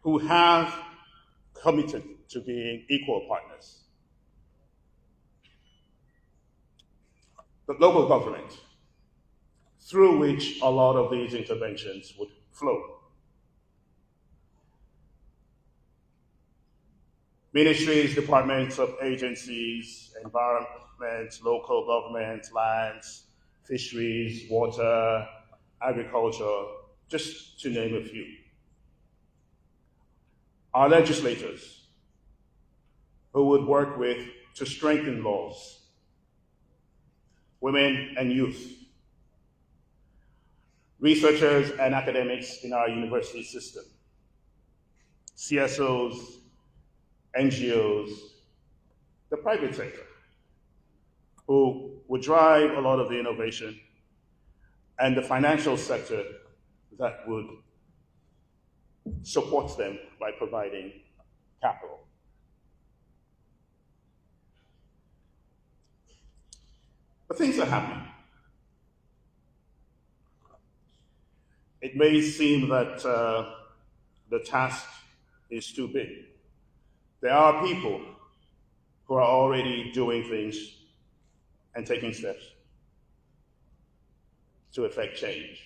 who have committed to being equal partners. The local government, through which a lot of these interventions would flow. Ministries, departments of agencies, environment, local government, lands, fisheries, water, agriculture, just to name a few. Our legislators, who would work with to strengthen laws, women and youth, researchers and academics in our university system, CSOs, NGOs, the private sector, who would drive a lot of the innovation, and the financial sector that would support them by providing capital. But things are happening. It may seem that the task is too big. There are people who are already doing things and taking steps to effect change.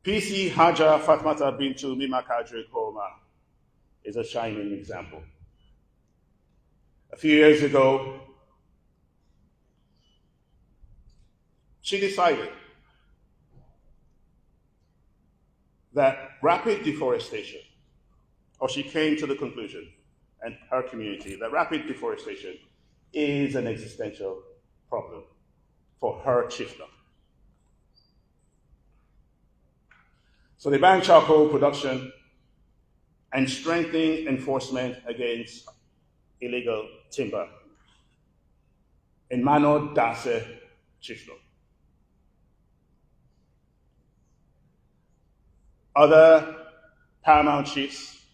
PC Haja Fatmata Bintu Mima Kadri Koma is a shining example. A few years ago, she decided that rapid deforestation, or she came to the conclusion, and her community, that rapid deforestation is an existential problem for her chiefdom. So they banned charcoal production and strengthening enforcement against illegal timber in Mano Dase chiefdom. Other paramount chiefs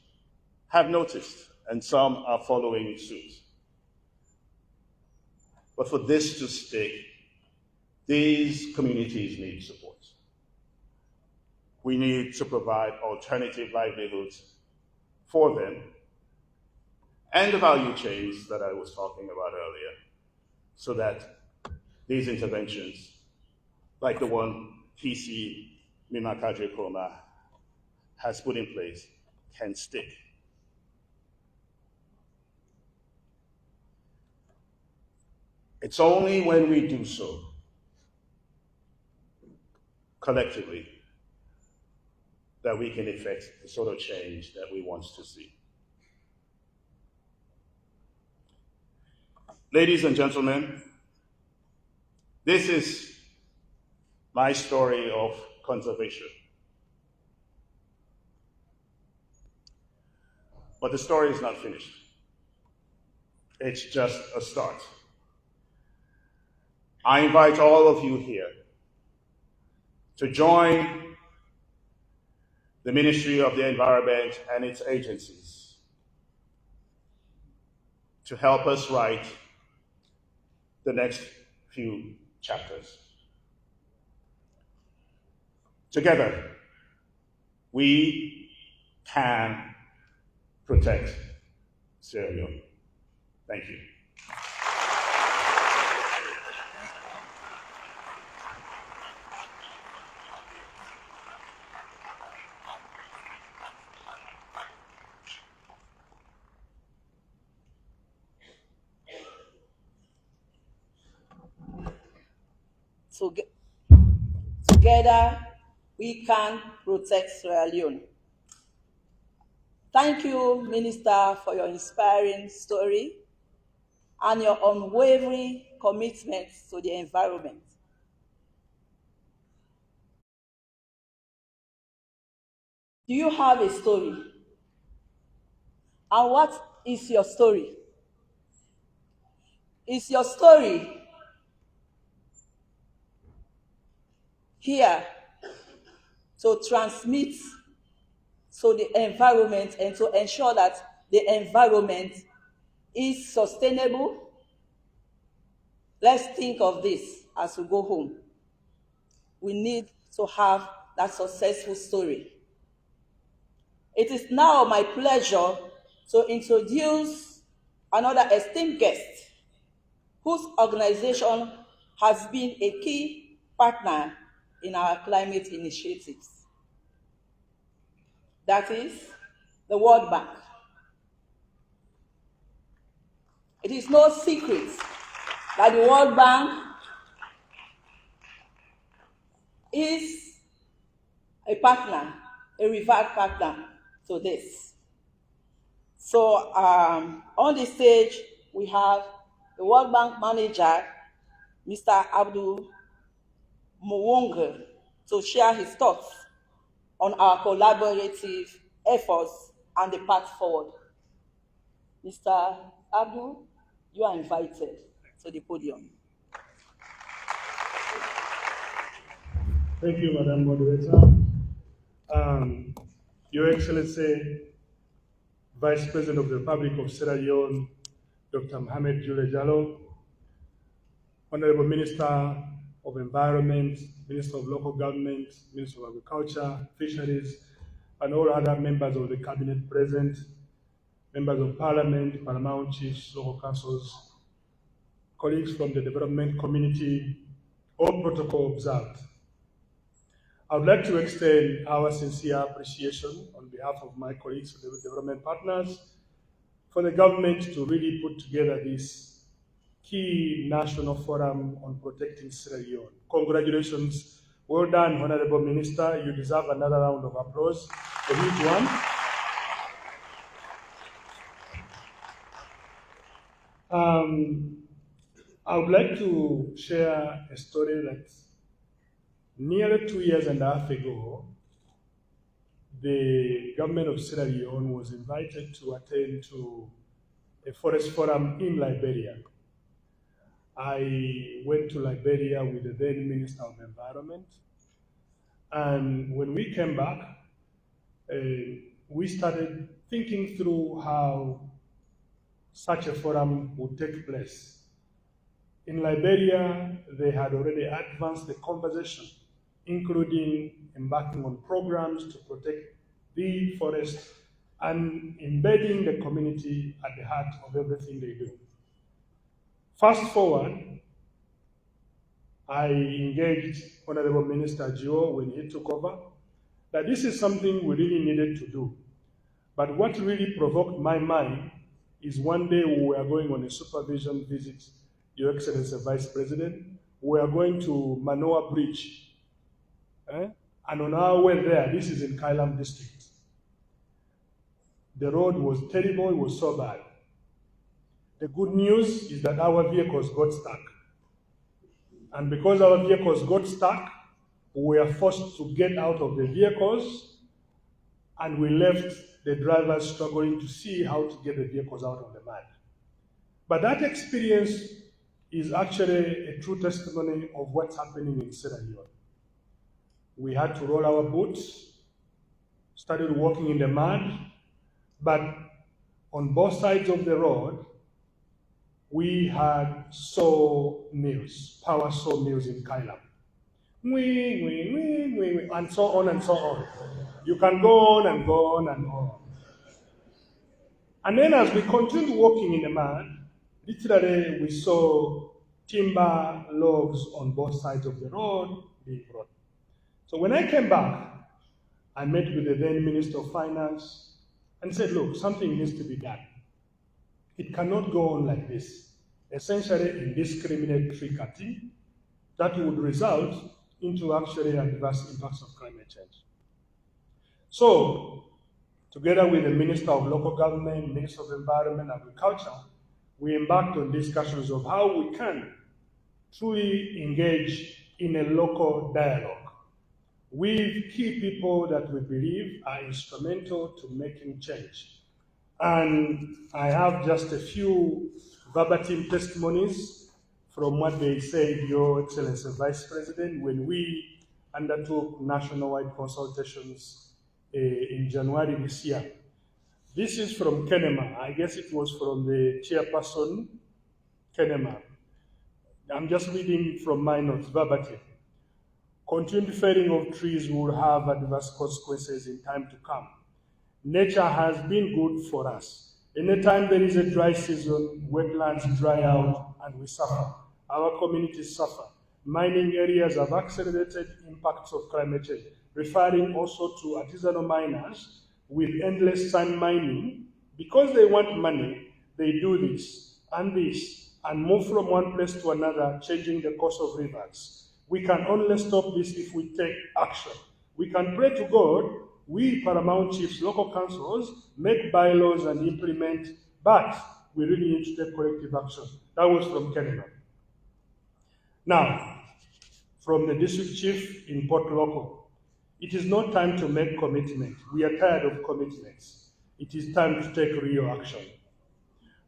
have noticed, and some are following suit. But for this to stick, these communities need support. We need to provide alternative livelihoods for them and the value chains that I was talking about earlier, so that these interventions, like the one PC Mima Kadri Koma has put in place, can stick. It's only when we do so collectively that we can effect the sort of change that we want to see. Ladies and gentlemen, this is my story of conservation. But the story is not finished. It's just a start. I invite all of you here to join the Ministry of the Environment and its agencies to help us write the next few chapters. Together, we can protect Sierra Leone. Thank you. Together, we can protect Sierra Leone. Thank you, Minister, for your inspiring story and your unwavering commitment to the environment. Do you have a story? And what is your story? Is your story here to transmit to the environment and to ensure that the environment is sustainable? Let's think of this as we go home. We need to have that successful story. It is now my pleasure to introduce another esteemed guest whose organization has been a key partner in our climate initiatives. That is the World Bank. It is no secret that the World Bank is a partner, a revered partner to this. So on the stage, we have the World Bank manager, Mr. Abdul Muwonge, to share his thoughts on our collaborative efforts and the path forward. Mr. Abdul, you are invited to the podium. Thank you, Madam Moderator. Your Excellency, Vice President of the Republic of Sierra Leone, Dr. Mohamed Jule Jallo, Honorable Minister of Environment, Minister of Local Government, Minister of Agriculture, Fisheries, and all other members of the Cabinet present, members of Parliament, Paramount Chiefs, local councils, colleagues from the development community, all protocol observed. I would like to extend our sincere appreciation on behalf of my colleagues, the development partners, for the government to really put together this key national forum on protecting Sierra Leone. Congratulations. Well done, Honorable Minister. You deserve another round of applause. A huge one. I would like to share a story that nearly 2 years and a half ago, the government of Sierra Leone was invited to attend to a forest forum in Liberia. I went to Liberia with the then Minister of Environment, and when we came back, we started thinking through how such a forum would take place. In Liberia, they had already advanced the conversation, including embarking on programs to protect the forest and embedding the community at the heart of everything they do. Fast forward, I engaged Honorable Minister Gio when he took over, that this is something we really needed to do. But what really provoked my mind is one day we were going on a supervision visit, Your Excellency Vice President. We are going to Manoa Bridge. And on our way there, this is in Kailam district. The road was terrible, it was so bad. The good news is that our vehicles got stuck. And because our vehicles got stuck, we were forced to get out of the vehicles, and we left the drivers struggling to see how to get the vehicles out of the mud. But that experience is actually a true testimony of what's happening in Sierra Leone. We had to roll our boots, started walking in the mud, but on both sides of the road, we had sawmills, power sawmills in Kailam. And so on and so on. You can go on and go on and on. And then as we continued walking in the mud, literally we saw timber logs on both sides of the road being brought. So when I came back, I met with the then Minister of Finance and said, look, something needs to be done. It cannot go on like this. Essentially indiscriminate tree cutting that would result into actually adverse impacts of climate change. So, together with the Minister of Local Government, Minister of Environment and Agriculture, we embarked on discussions of how we can truly engage in a local dialogue with key people that we believe are instrumental to making change. And I have just a few verbatim testimonies from what they said, Your Excellency Vice President, when we undertook nationwide consultations in January this year. This is from Kenema. I guess it was from the chairperson, Kenema. I'm just reading from my notes verbatim. Continued felling of trees will have adverse consequences in time to come. Nature has been good for us. Anytime there is a dry season, wetlands dry out and we suffer. Our communities suffer. Mining areas have accelerated impacts of climate change, referring also to artisanal miners with endless sand mining. Because they want money, they do this and move from one place to another, changing the course of rivers. We can only stop this if we take action. We can pray to God, we paramount chiefs, local councils, make bylaws and implement, but we really need to take collective action. That was from Canada. Now, from the district chief in Port Local, it is not time to make commitment. We are tired of commitments. It is time to take real action.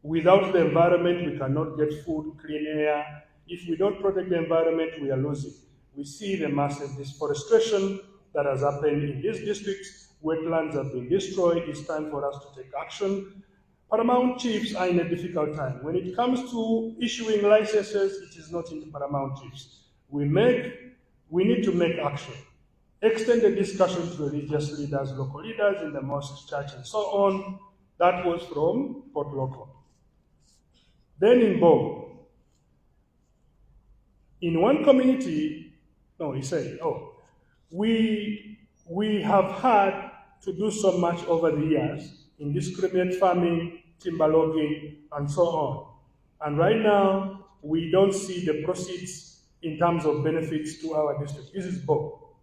Without the environment, we cannot get food, clean air. If we don't protect the environment, we are losing. We see the massive deforestation that has happened in these districts. Wetlands have been destroyed. It's time for us to take action. Paramount chiefs are in a difficult time. When it comes to issuing licenses, it is not in the paramount chiefs. We need to make action. Extend the discussion to religious leaders, local leaders in the mosque, church, and so on. That was from Port Local. Then in Bo, in one community, he said, we have had to do so much over the years, indiscriminate farming, timber logging, and so on. And right now, we don't see the proceeds in terms of benefits to our district. This is Bo.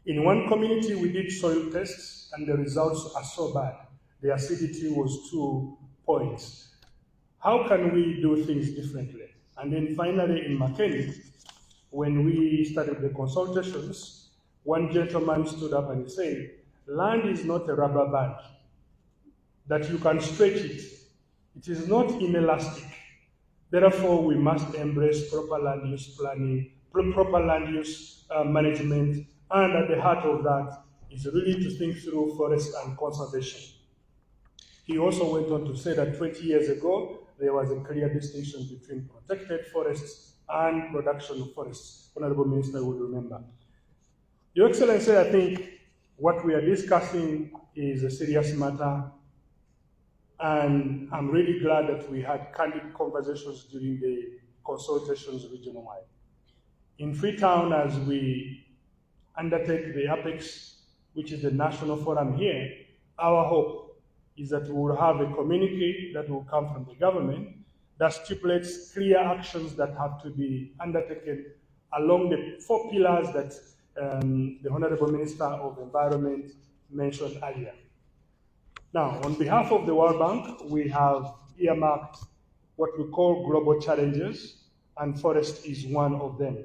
In one community, we did soil tests, and the results are so bad. The acidity was 2 points. How can we do things differently? And then finally, in McKinney, when we started the consultations, one gentleman stood up and said, land is not a rubber band, that you can stretch it. It is not inelastic. Therefore, we must embrace proper land use planning, proper land use management, and at the heart of that is really to think through forest and conservation. He also went on to say that 20 years ago, there was a clear distinction between protected forests and production of forests. Honorable Minister will remember. Your Excellency, I think what we are discussing is a serious matter, and I'm really glad that we had candid conversations during the consultations region-wide. In Freetown, as we undertake the Apex, which is the national forum here, our hope is that we will have a communique that will come from the government that stipulates clear actions that have to be undertaken along the 4 pillars that the Honorable Minister of Environment mentioned earlier. Now, on behalf of the World Bank, we have earmarked what we call global challenges, and forest is one of them.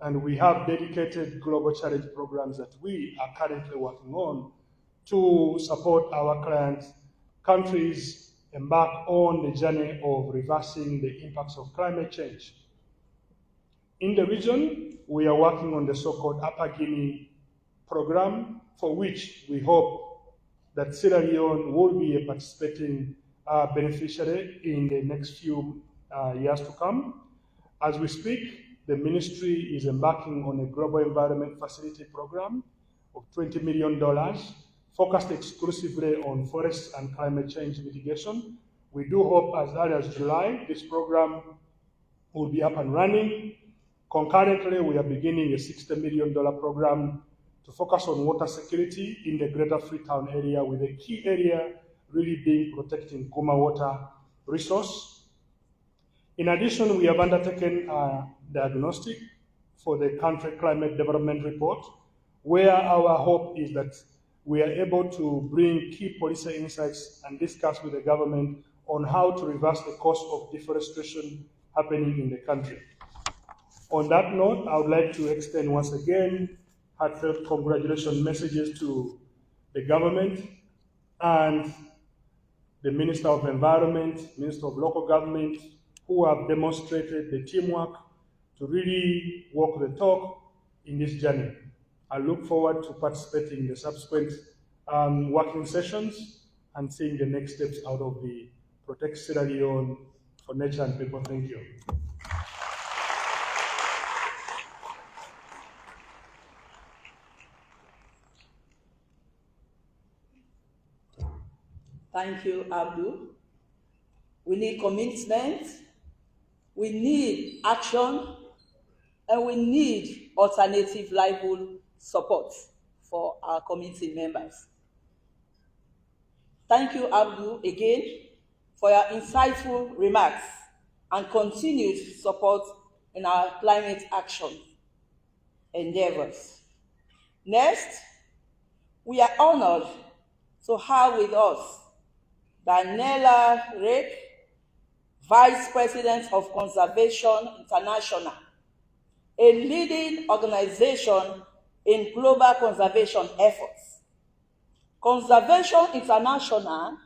And we have dedicated global challenge programs that we are currently working on to support our countries embark on the journey of reversing the impacts of climate change. In the region, we are working on the so-called Upper Guinea program, for which we hope that Sierra Leone will be a participating beneficiary in the next few years to come. As we speak, the ministry is embarking on a global environment facility program of $20 million, focused exclusively on forests and climate change mitigation. We do hope as early as July, this program will be up and running. Concurrently, we are beginning a $60 million program to focus on water security in the greater Freetown area, with a key area really being protecting Guma water resource. In addition, we have undertaken a diagnostic for the country climate development report, where our hope is that we are able to bring key policy insights and discuss with the government on how to reverse the course of deforestation happening in the country. On that note, I would like to extend once again heartfelt congratulations messages to the government and the Minister of Environment, Minister of Local Government, who have demonstrated the teamwork to really walk the talk in this journey. I look forward to participating in the subsequent working sessions and seeing the next steps out of the Protect Sierra Leone for Nature and People. Thank you. Thank you, Abdul. We need commitment, we need action, and we need alternative livelihood support for our community members. Thank you, Abdul, again for your insightful remarks and continued support in our climate action endeavors. Next, we are honored to have with us Daniela Rake, Vice President of Conservation International, a leading organization in global conservation efforts. Conservation International,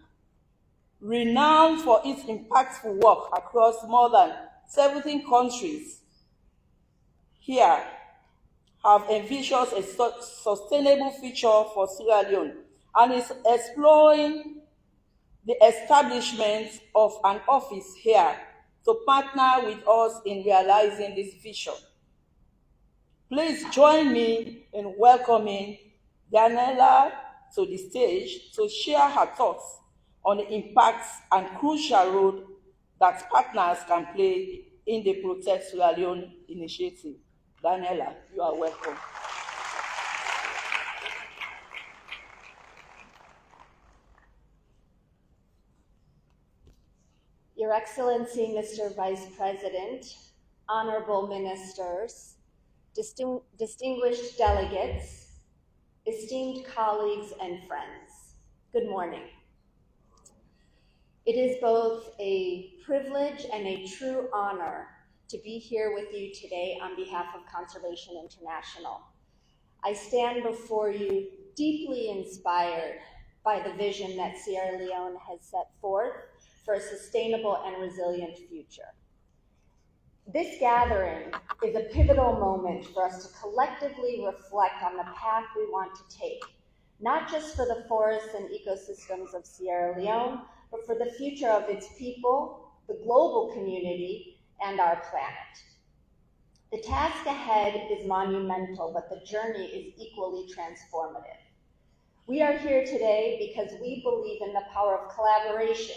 renowned for its impactful work across more than 17 countries, here have envisioned a sustainable future for Sierra Leone and is exploring the establishment of an office here to partner with us in realizing this vision. Please join me in welcoming Daniela to the stage to share her thoughts on the impacts and crucial role that partners can play in the Protect Sierra Leone initiative. Daniela, you are welcome. Your Excellency, Mr. Vice President, honorable ministers, distinguished delegates, esteemed colleagues and friends, good morning. It is both a privilege and a true honor to be here with you today on behalf of Conservation International. I stand before you deeply inspired by the vision that Sierra Leone has set forth for a sustainable and resilient future. This gathering is a pivotal moment for us to collectively reflect on the path we want to take, not just for the forests and ecosystems of Sierra Leone, but for the future of its people, the global community, and our planet. The task ahead is monumental, but the journey is equally transformative. We are here today because we believe in the power of collaboration,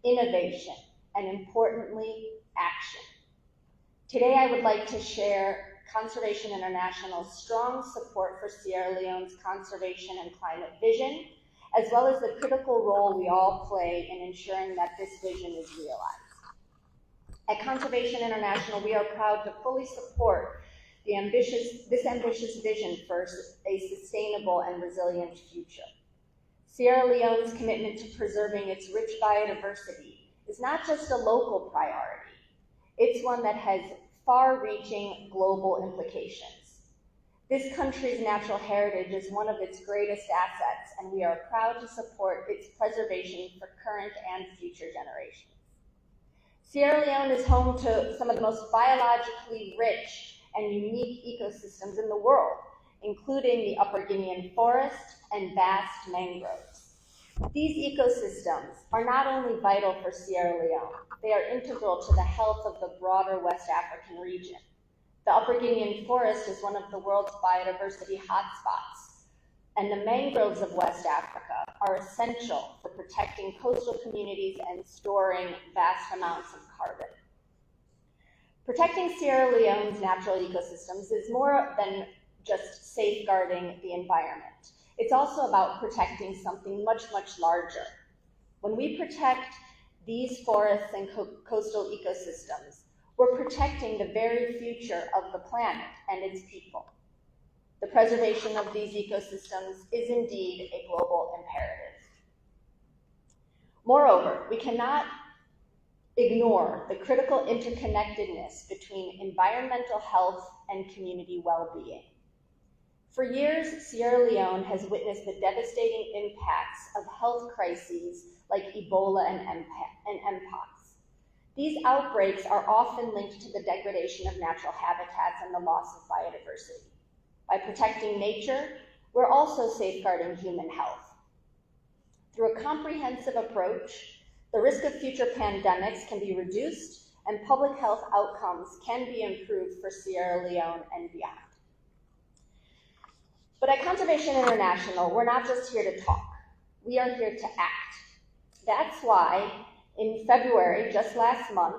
innovation, and importantly, action. Today, I would like to share Conservation International's strong support for Sierra Leone's conservation and climate vision, as well as the critical role we all play in ensuring that this vision is realized. At Conservation International, we are proud to fully support this ambitious vision for a sustainable and resilient future. Sierra Leone's commitment to preserving its rich biodiversity is not just a local priority, it's one that has far-reaching global implications. This country's natural heritage is one of its greatest assets, and we are proud to support its preservation for current and future generations. Sierra Leone is home to some of the most biologically rich and unique ecosystems in the world, including the Upper Guinean forest and vast mangroves. These ecosystems are not only vital for Sierra Leone, they are integral to the health of the broader West African region. The Upper Guinean forest is one of the world's biodiversity hotspots, and the mangroves of West Africa are essential for protecting coastal communities and storing vast amounts of carbon. Protecting Sierra Leone's natural ecosystems is more than just safeguarding the environment. It's also about protecting something much, much larger. When we protect these forests and coastal ecosystems, we're protecting the very future of the planet and its people. The preservation of these ecosystems is indeed a global imperative. Moreover, we cannot ignore the critical interconnectedness between environmental health and community well-being. For years, Sierra Leone has witnessed the devastating impacts of health crises like Ebola and Mpox. These outbreaks are often linked to the degradation of natural habitats and the loss of biodiversity. By protecting nature, we're also safeguarding human health. Through a comprehensive approach, the risk of future pandemics can be reduced and public health outcomes can be improved for Sierra Leone and beyond. But at Conservation International, we're not just here to talk. We are here to act. That's why in February, just last month,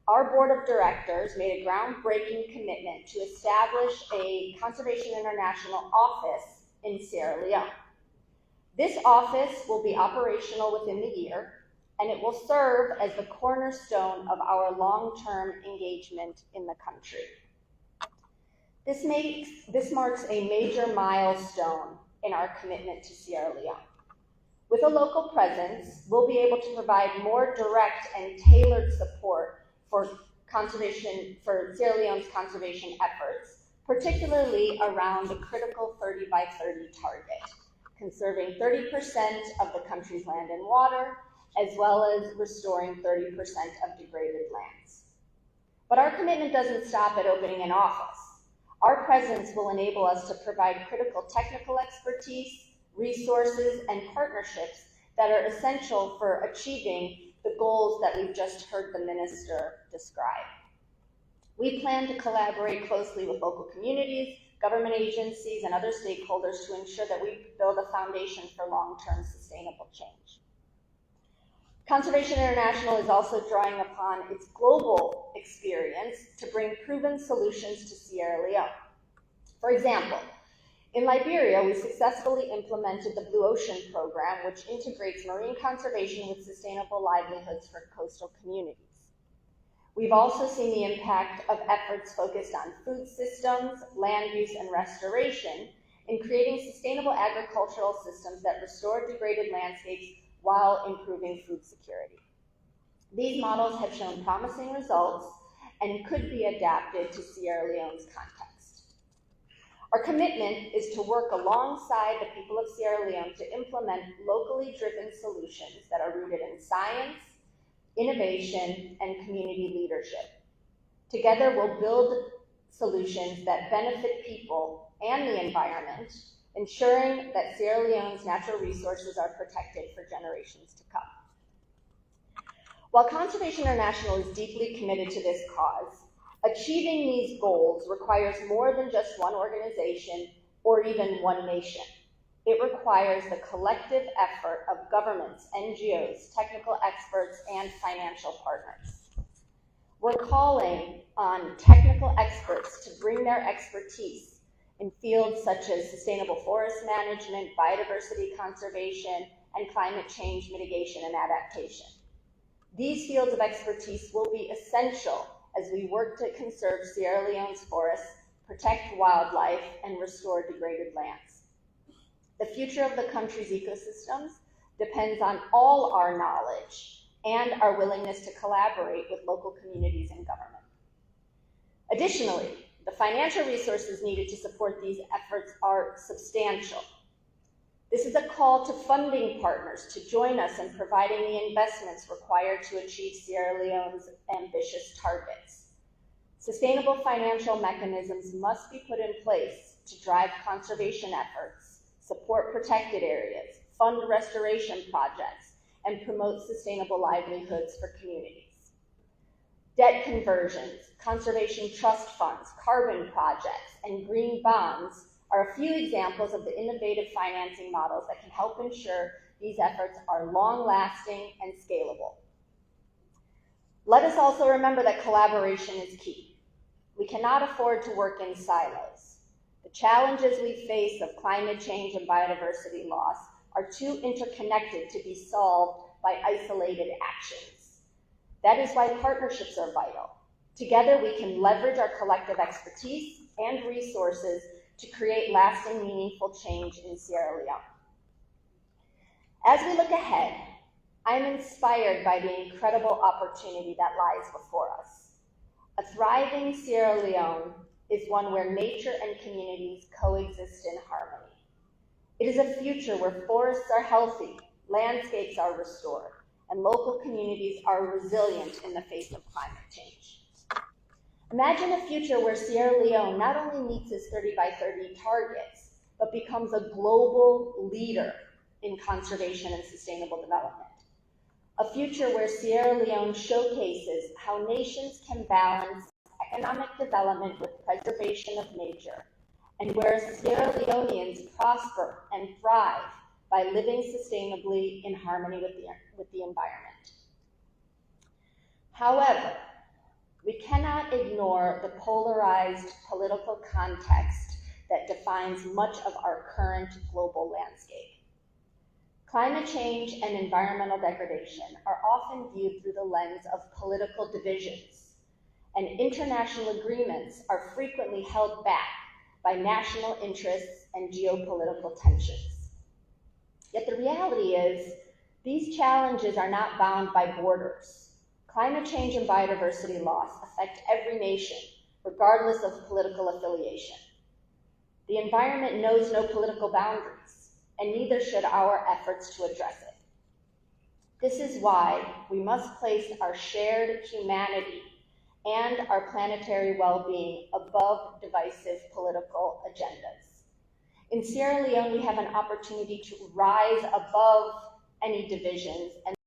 our board of directors made a groundbreaking commitment to establish a Conservation International office in Sierra Leone. This office will be operational within the year, and it will serve as the cornerstone of our long-term engagement in the country. This marks a major milestone in our commitment to Sierra Leone. With a local presence, we'll be able to provide more direct and tailored support for Sierra Leone's conservation efforts, particularly around the critical 30 by 30 target, conserving 30% of the country's land and water, as well as restoring 30% of degraded lands. But our commitment doesn't stop at opening an office. Our presence will enable us to provide critical technical expertise, resources, and partnerships that are essential for achieving the goals that we've just heard the minister describe. We plan to collaborate closely with local communities, government agencies, and other stakeholders to ensure that we build a foundation for long-term sustainable change. Conservation International is also drawing upon its global experience to bring proven solutions to Sierra Leone. For example, in Liberia, we successfully implemented the Blue Ocean Program, which integrates marine conservation with sustainable livelihoods for coastal communities. We've also seen the impact of efforts focused on food systems, land use, and restoration in creating sustainable agricultural systems that restore degraded landscapes while improving food security. These models have shown promising results and could be adapted to Sierra Leone's context. Our commitment is to work alongside the people of Sierra Leone to implement locally driven solutions that are rooted in science, innovation, and community leadership. Together, we'll build solutions that benefit people and the environment, ensuring that Sierra Leone's natural resources are protected for generations to come. While Conservation International is deeply committed to this cause, achieving these goals requires more than just one organization or even one nation. It requires the collective effort of governments, NGOs, technical experts, and financial partners. We're calling on technical experts to bring their expertise in fields such as sustainable forest management, biodiversity conservation, and climate change mitigation and adaptation. These fields of expertise will be essential as we work to conserve Sierra Leone's forests, protect wildlife, and restore degraded lands. The future of the country's ecosystems depends on all our knowledge and our willingness to collaborate with local communities and government. Additionally, the financial resources needed to support these efforts are substantial. This is a call to funding partners to join us in providing the investments required to achieve Sierra Leone's ambitious targets. Sustainable financial mechanisms must be put in place to drive conservation efforts, support protected areas, fund restoration projects, and promote sustainable livelihoods for communities. Debt conversions, conservation trust funds, carbon projects, and green bonds are a few examples of the innovative financing models that can help ensure these efforts are long-lasting and scalable. Let us also remember that collaboration is key. We cannot afford to work in silos. The challenges we face of climate change and biodiversity loss are too interconnected to be solved by isolated actions. That is why partnerships are vital. Together, we can leverage our collective expertise and resources to create lasting, meaningful change in Sierra Leone. As we look ahead, I'm inspired by the incredible opportunity that lies before us. A thriving Sierra Leone is one where nature and communities coexist in harmony. It is a future where forests are healthy, landscapes are restored, and local communities are resilient in the face of climate change. Imagine a future where Sierra Leone not only meets its 30 by 30 targets, but becomes a global leader in conservation and sustainable development. A future where Sierra Leone showcases how nations can balance economic development with preservation of nature, and where Sierra Leoneans prosper and thrive by living sustainably in harmony with the environment. However, we cannot ignore the polarized political context that defines much of our current global landscape. Climate change and environmental degradation are often viewed through the lens of political divisions, and international agreements are frequently held back by national interests and geopolitical tensions. Yet the reality is, these challenges are not bound by borders. Climate change and biodiversity loss affect every nation, regardless of political affiliation. The environment knows no political boundaries, and neither should our efforts to address it. This is why we must place our shared humanity and our planetary well-being above divisive political agendas. In Sierra Leone, we have an opportunity to rise above any divisions and